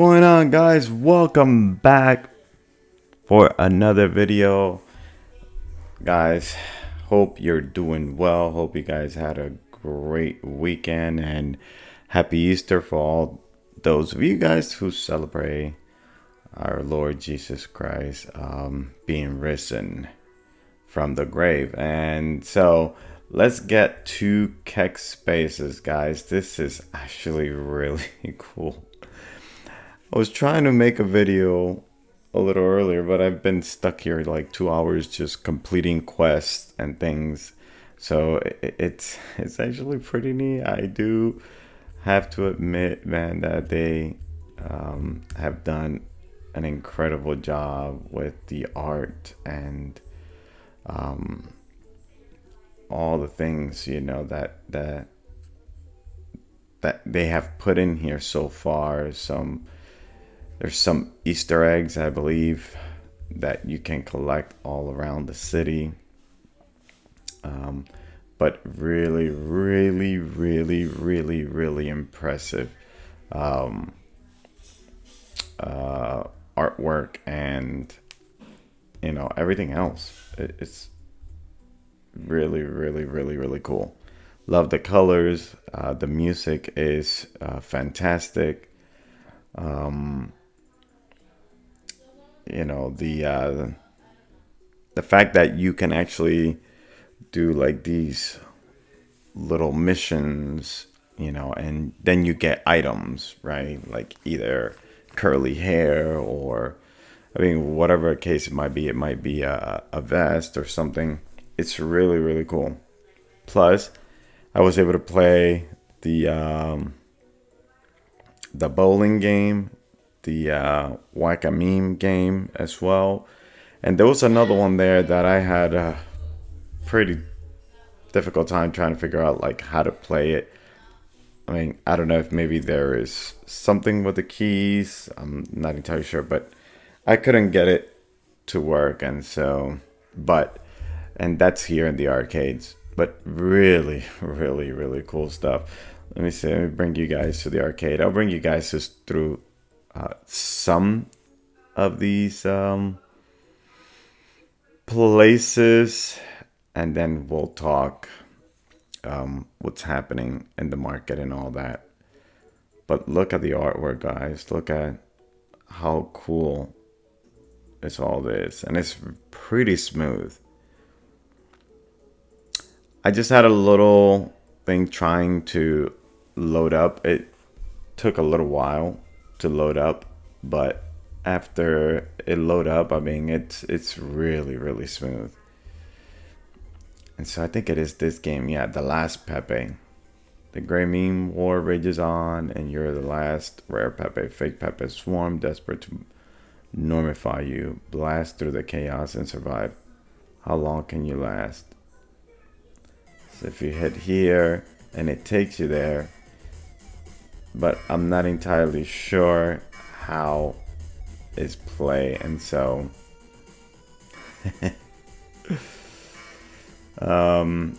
Going on, guys? Welcome back for another video. Guys, hope you're doing well. Hope you guys had a great weekend and happy Easter for all those of you guys who celebrate our Lord Jesus Christ being risen from the grave. And so let's get to Kekspaces, guys. This is actually really cool. I was trying to make a video a little earlier, but I've been stuck here like 2 hours just completing quests and things. So it's actually pretty neat. I do have to admit, man, that they have done an incredible job with the art and all the things that they have put in here so far. There's some Easter eggs, I believe, that you can collect all around the city. But really, really, really, really, really impressive artwork and, everything else. It's really, really, really, really cool. Love the colors. The music is fantastic. The fact that you can actually do like these little missions, and then you get items, right? Like either curly hair or, I mean, whatever case it might be a vest or something. It's really, really cool. Plus, I was able to play the bowling game, the whack-a-meme game as well. And there was another one there that I had a pretty difficult time trying to figure out like how to play it. I mean, I don't know if maybe there is something with the keys. I'm not entirely sure, but I couldn't get it to work. And that's here in the arcades. But really, really, really cool stuff. Let me see. Let me bring you guys to the arcade. I'll bring you guys just through some of these places, and then we'll talk what's happening in the market and all that. But look at the artwork, guys. Look at how cool it's all this, and it's pretty smooth. I just had a little thing trying to load up. It took a little while to load up, but after it load up, I mean, it's really, really smooth. And so I think it is this game. Yeah, the last Pepe. The gray meme war rages on, and you're the last rare Pepe. Fake Pepe swarm, desperate to normify you. Blast through the chaos and survive. How long can you last? So if you hit here, and it takes you there, but I'm not entirely sure how is play, and so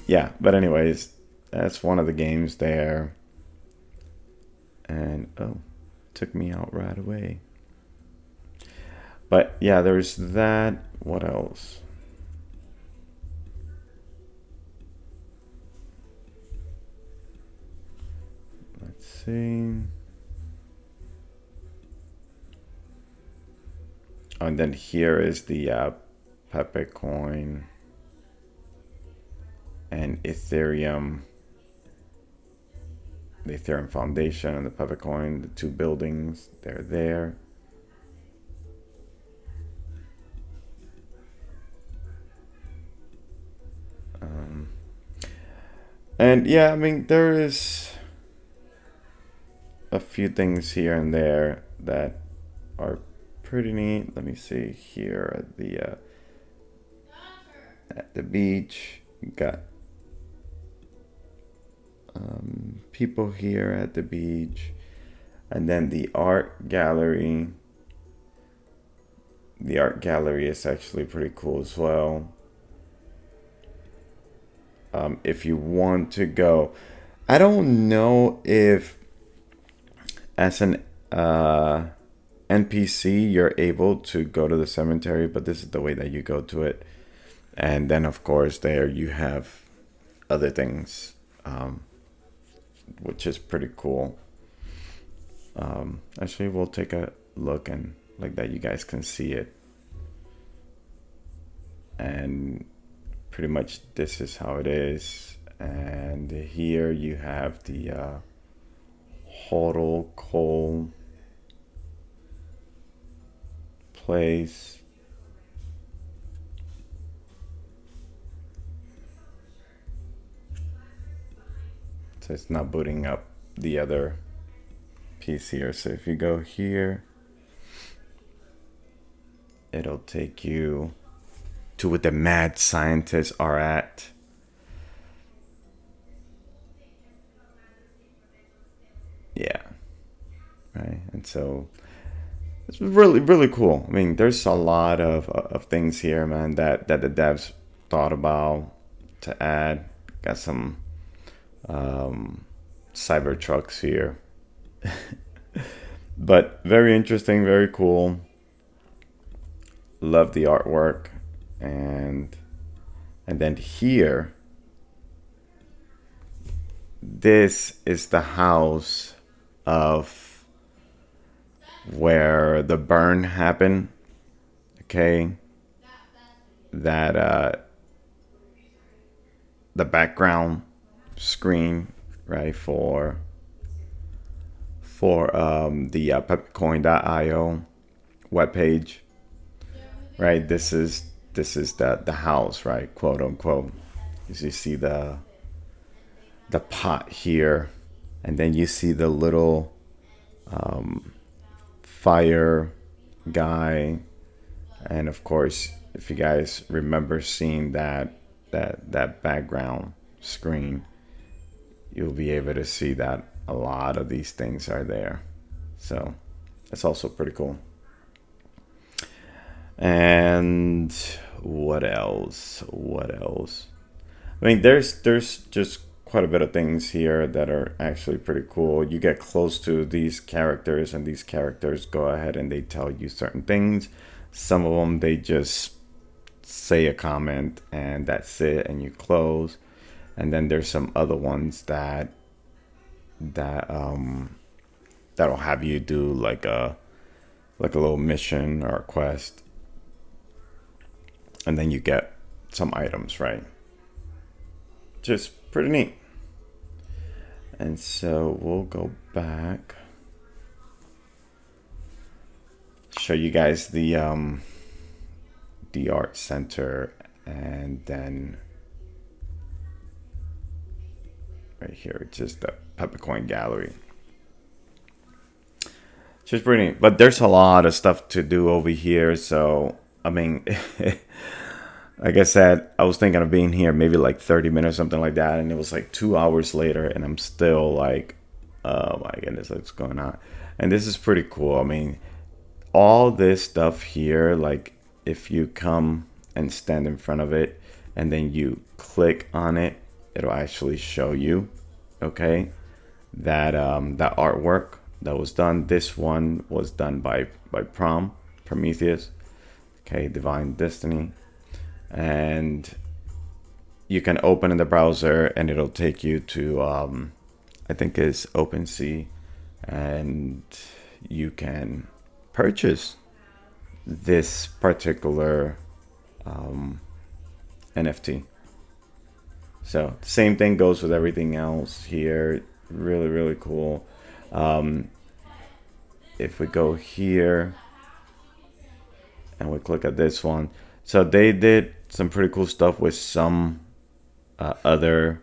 yeah, but anyways, that's one of the games there. And oh, took me out right away. But yeah, there's that. What else? Let's see. Oh, and then here is the Pepe coin and Ethereum, the Ethereum Foundation and the Pepe coin, the two buildings, they're there. And yeah, I mean, there is a few things here and there that are pretty neat. Let me see here at the beach. You got people here at the beach, and then the art gallery. The art gallery is actually pretty cool as well. If you want to go, I don't know if as an NPC, you're able to go to the cemetery, but this is the way that you go to it. And then, of course, there you have other things, which is pretty cool. Actually, we'll take a look and like that you guys can see it. And pretty much this is how it is. And here you have the Hodl Coal place. So it's not booting up the other piece here. So if you go here, it'll take you to where the mad scientists are at. Yeah. Right. And so it's really, really cool. I mean, there's a lot of things here, man, that the devs thought about to add. Got some cyber trucks here. But very interesting, very cool. Love the artwork. And then here, this is the house of where the burn happened. Okay, that the background screen, right, for the pepcoin.io webpage, right? This is the house, right, quote unquote. As you see the pot here, and then you see the little fire guy, and of course, if you guys remember seeing that background screen, you'll be able to see that a lot of these things are there. So that's also pretty cool. And what else? I mean, there's just quite a bit of things here that are actually pretty cool. You get close to these characters, and these characters go ahead and they tell you certain things. Some of them, they just say a comment and that's it, and you close. And then there's some other ones that'll have you do like a little mission or a quest, and then you get some items, right? Just pretty neat. And so we'll go back, show you guys the art center, and then right here, just the peppercoin gallery. Just pretty neat. But there's a lot of stuff to do over here. So, I mean, like I said, I was thinking of being here maybe like 30 minutes, something like that. And it was like 2 hours later, and I'm still like, oh my goodness, what's going on? And this is pretty cool. I mean, all this stuff here, like if you come and stand in front of it and then you click on it, it'll actually show you, okay, that that artwork that was done. This one was done by Prometheus, okay, Divine Destiny. And you can open in the browser and it'll take you to I think it's OpenSea, and you can purchase this particular NFT. So same thing goes with everything else here. Really, really cool. If we go here and we click at this one, so they did some pretty cool stuff with some other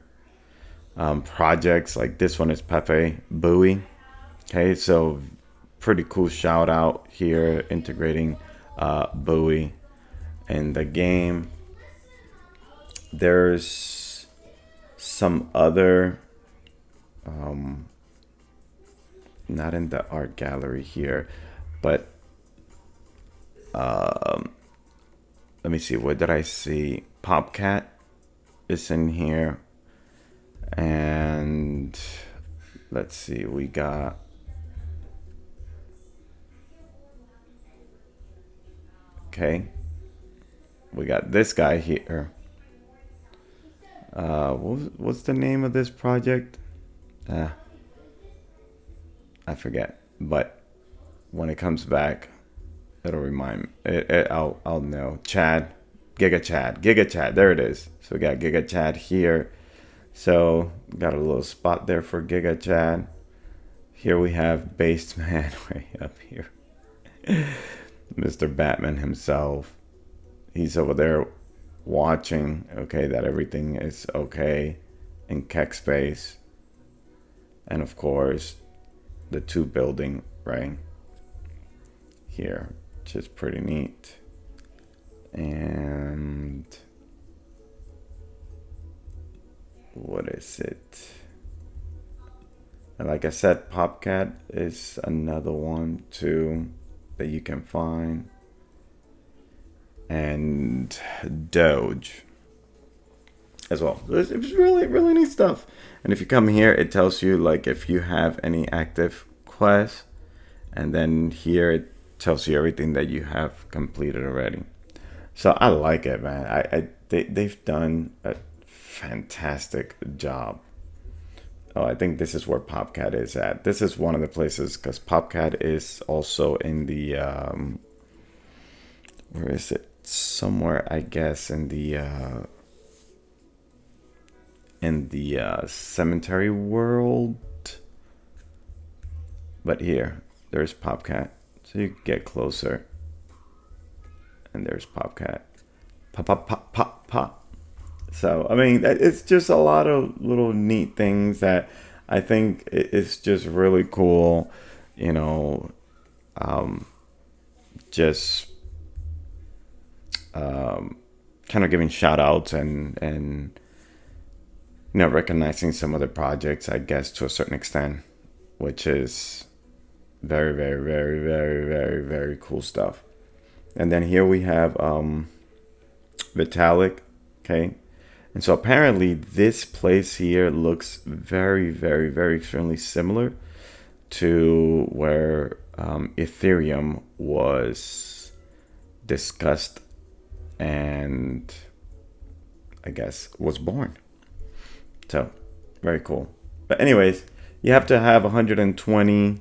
projects. Like this one is Pepe Buoy. Okay, so pretty cool shout out here, integrating Buoy in the game. There's some other not in the art gallery here, but let me see, what did I see? Popcat is in here, and let's see, we got Okay. We got this guy here. What's the name of this project? I forget. But when it comes back, it'll remind I'll know. Chad, GMEChanne. There it is. So we got GMEChanne here. So got a little spot there for GMEChanne. Here we have Based Man way up here. Mr. Batman himself. He's over there watching, okay, that everything is okay in Kekspace. And of course, the two building right here, which is pretty neat. And what is it? And like I said, Popcat is another one too that you can find. And Doge as well. It was really, really neat stuff. And if you come here, it tells you like if you have any active quests. And then here it tells you everything that you have completed already. So I like it, man. They've done a fantastic job. Oh, I think this is where Popcat is at. This is one of the places because Popcat is also in the where is it? Somewhere, I guess, in the cemetery world. But here, there's Popcat. So you get closer. And there's Popcat. Pop, pop, pop, pop, pop. So, I mean, it's just a lot of little neat things that I think it's just really cool, you know, just kind of giving shout outs and you know, recognizing some of the projects, I guess, to a certain extent, which is very, very, very, very, very, very cool stuff. And then here we have Vitalik, okay? And so apparently this place here looks very, very, very extremely similar to where Ethereum was discussed and I guess was born. So very cool. But anyways, you have to have 120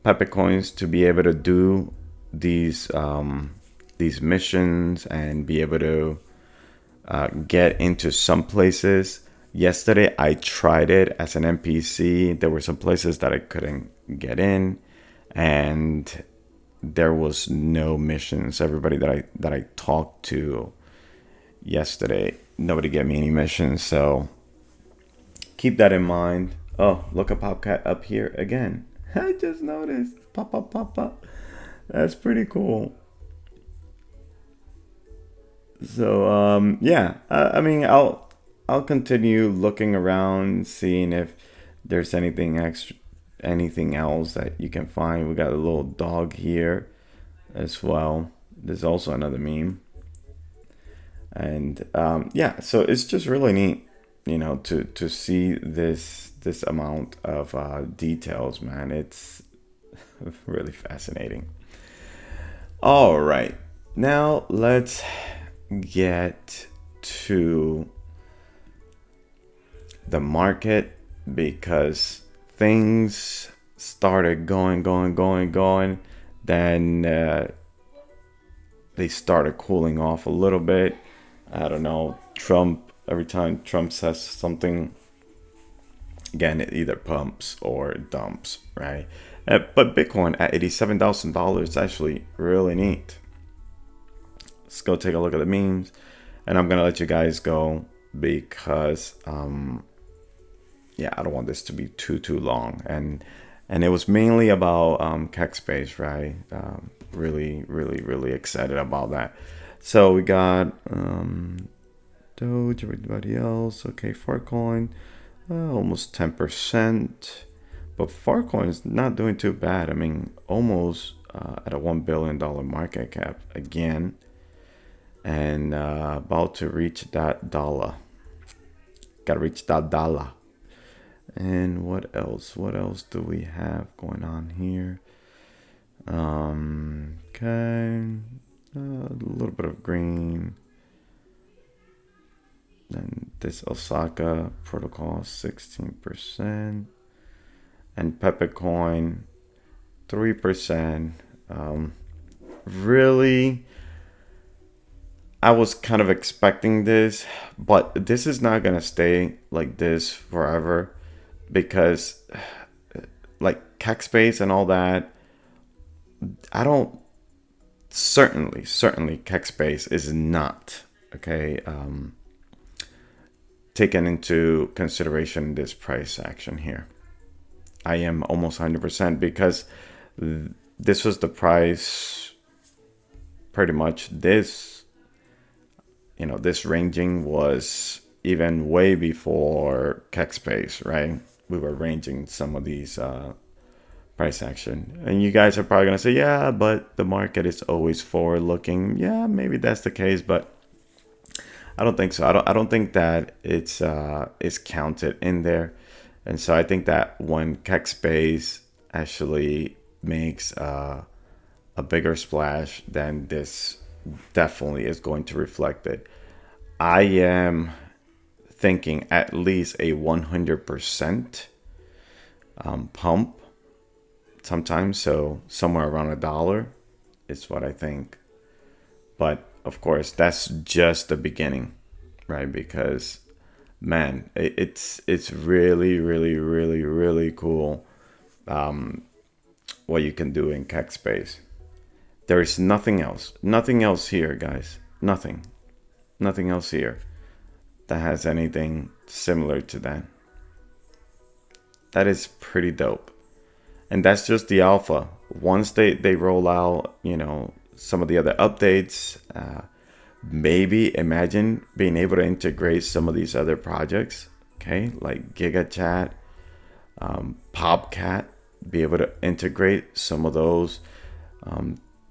Pepe coins to be able to do these missions and be able to get into some places. Yesterday I tried it as an NPC. There were some places that I couldn't get in, and there was no missions. Everybody that I talked to yesterday, nobody gave me any missions. So keep that in mind. Oh, look at Popcat up here again. I just noticed. Pop, pop, pop, pop. That's pretty cool. So yeah, I mean, I'll continue looking around, seeing if there's anything extra, anything else that you can find. We got a little dog here as well. There's also another meme, and yeah, so it's just really neat, you know, to see this amount of details, man. It's really fascinating. All right, now let's get to the market, because things started going. Then they started cooling off a little bit. I don't know. Trump, every time Trump says something, again, it either pumps or dumps, right? But Bitcoin at $87,000 is actually really neat. Let's go take a look at the memes, and I'm gonna let you guys go because yeah, I don't want this to be too long. And it was mainly about Kekspace, right? Really excited about that. So we got Doge, everybody else. Okay, Farcoin, almost 10%, but Farcoin is not doing too bad. I mean, almost at a $1 billion market cap again, and about to reach that dollar. Gotta reach that dollar. And what else do we have going on here? Okay, a little bit of green. Then this Osaka protocol 16%, and Peppercoin 3%. Really, I was kind of expecting this, but this is not gonna stay like this forever because, like Kekspace and all that, I don't certainly Kekspace is not okay. Taken into consideration this price action here. I am almost 100% because this was the price pretty much this, this ranging was even way before Kekspace, right? We were ranging some of these price action. And you guys are probably going to say, yeah, but the market is always forward looking. Yeah, maybe that's the case, but I don't think so. I don't think that it's is counted in there. And so I think that when Kekspace actually makes a bigger splash, then this definitely is going to reflect it. I am thinking at least a 100% pump sometimes. So somewhere around $1 is what I think. But of course, that's just the beginning, right? Because man, it's really, really, really, really cool what you can do in Kekspace. There is nothing else here, guys. Nothing else here that has anything similar to that. That is pretty dope. And that's just the alpha. Once they roll out, some of the other updates, maybe imagine being able to integrate some of these other projects, okay, like GigaChat, Popcat, be able to integrate some of those.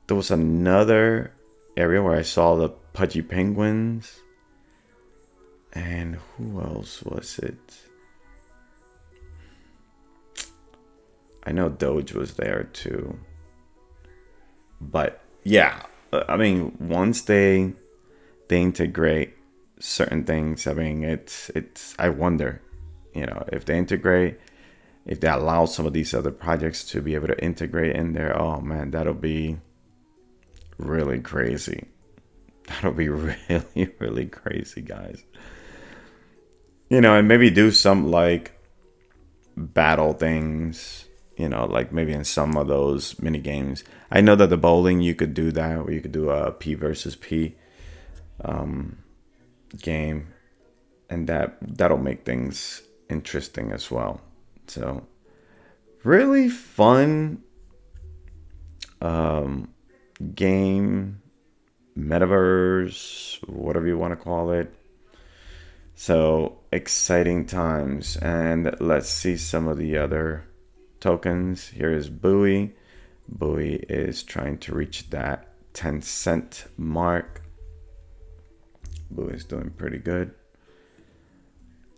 There was another area where I saw the Pudgy Penguins. And who else was it? I know Doge was there too. But yeah, I mean, once they integrate certain things, I mean, it's I wonder, if they integrate, if they allow some of these other projects to be able to integrate in there, oh man, that'll be really crazy. That'll be really, really crazy, guys. And maybe do some like battle things, like maybe in some of those mini games. I know that the bowling, you could do that, where you could do a P versus P game, and that'll make things interesting as well. So really fun game, metaverse, whatever you want to call it. So exciting times. And let's see some of the other tokens. Here is Buoy. Buoy is trying to reach that 10-cent mark. Buoy is doing pretty good.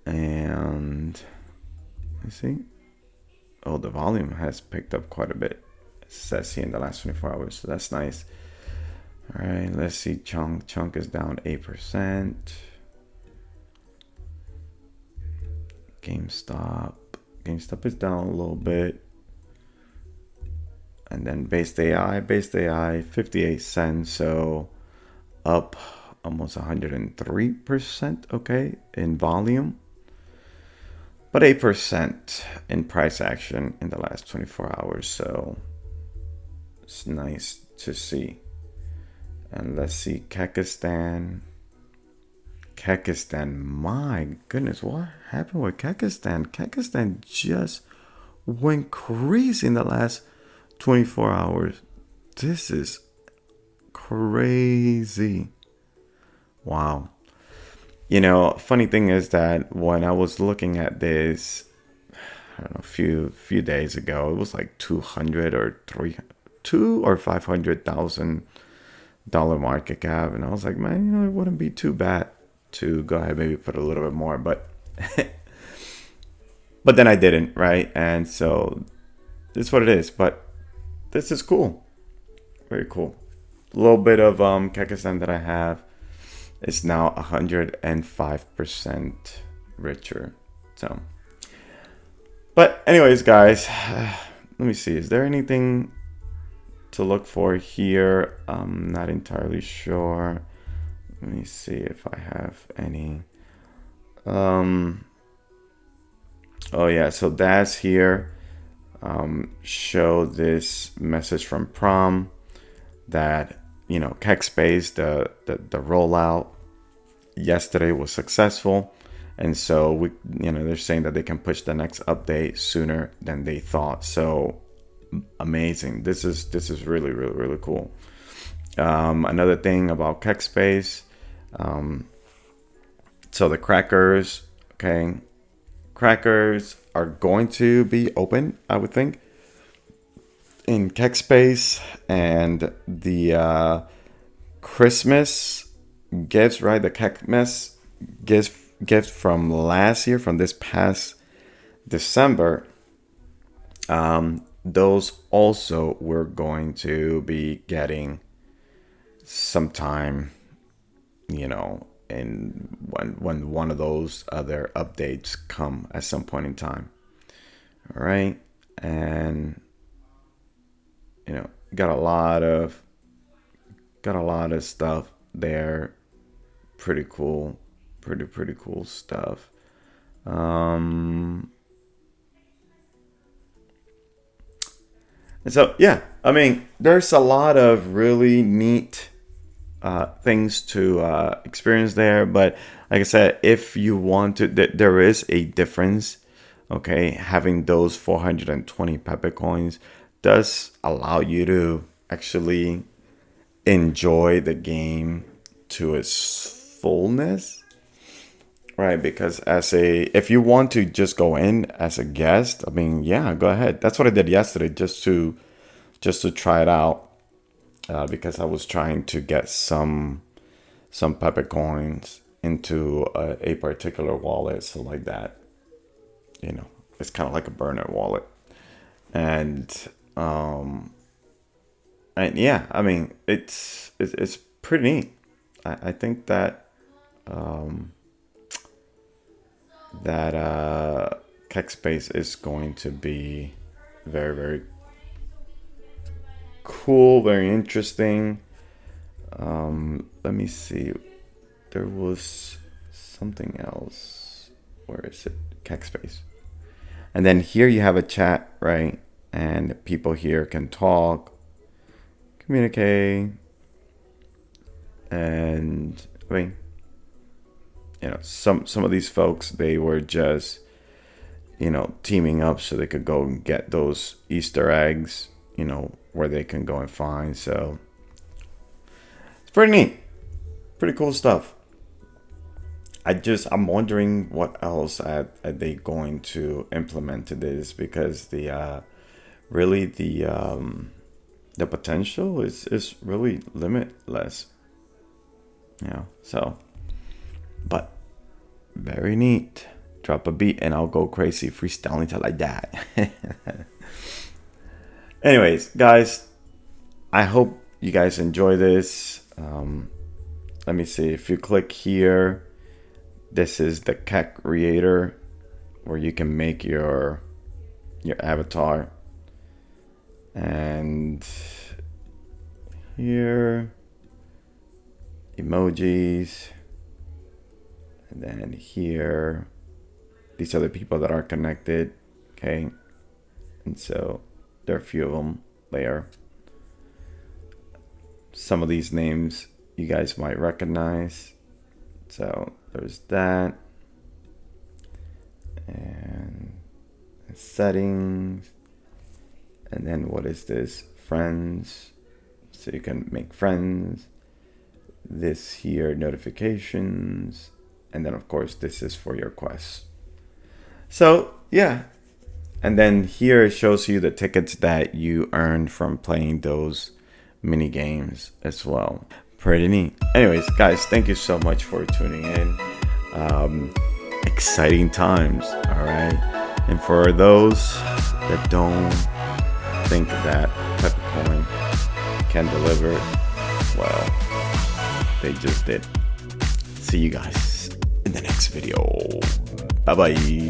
And let's see. Oh, the volume has picked up quite a bit. It says here in the last 24 hours. So that's nice. All right, let's see. Chunk is down 8%. GameStop is down a little bit. And then Based AI 58 cents, so up almost 103%, okay, in volume, but 8% in price action in the last 24 hours. So it's nice to see. And let's see, Kekistan, my goodness, what happened with Kekistan? Kekistan just went crazy in the last 24 hours. This is crazy. Wow. Funny thing is that when I was looking at this, I don't know, a few days ago, it was like 200 or 500,000 market cap, and I was like, man, it wouldn't be too bad to go ahead, maybe put a little bit more, but but then I didn't, right? And so it's what it is. But this is cool, very cool. little bit of Kekistan that I have is now 105% richer. So, but anyways, guys, let me see. Is there anything to look for here? I'm not entirely sure. Let me see if I have any. Oh yeah, so that's here. Show this message from prom that, you know, Kekspace, the rollout yesterday was successful, and so we, you know, they're saying that they can push the next update sooner than they thought. So amazing. This is really, really, really cool. Another thing about Kekspace, so the crackers, okay, crackers are going to be open, I would think, in Kekspace, and the Christmas gifts, right? The Kekspace gift from last year, from this past December, those also we're going to be getting sometime, you know, and when one of those other updates come at some point in time. All right. And you know, got a lot of stuff there. Pretty cool, pretty cool stuff. And so yeah, I mean, there's a lot of really neat things to experience there. But like I said, if you want to, there is a difference. Okay, having those 420 Pepe coins does allow you to actually enjoy the game to its fullness, right? Because if you want to just go in as a guest, I mean, yeah, go ahead. That's what I did yesterday, just to try it out. Because I was trying to get some Pepe coins into a particular wallet, so like that, you know, it's kind of like a burner wallet, and yeah, I mean, it's pretty neat. I think that Kekspace is going to be very, very cool, very interesting. Let me see. There was something else. Where is it? Kekspace. And then here you have a chat, right? And people here can talk, communicate, and I mean, you know, some of these folks, they were just, you know, teaming up so they could go and get those Easter eggs, you know, where they can go and find. So it's pretty neat, pretty cool stuff. I'm wondering what else are they going to implement to this, because the really the potential is really limitless. Yeah. So, but very neat. Drop a beat and I'll go crazy freestyling till I die. Anyways, guys, I hope you guys enjoy this. Let me see. If you click here, this is the Kek creator, where you can make your avatar. And here, emojis. And then here, these are the people that are connected. Okay. And so there are a few of them there. Some of these names you guys might recognize. So there's that. And settings. And then what is this? Friends. So you can make friends. This here, notifications. And then of course this is for your quests. So yeah. And then here it shows you the tickets that you earned from playing those mini games as well. Pretty neat. Anyways, guys, thank you so much for tuning in. Exciting times, all right? And for those that don't think that Peppercoin can deliver, Well, they just did. See you guys in the next video. Bye bye.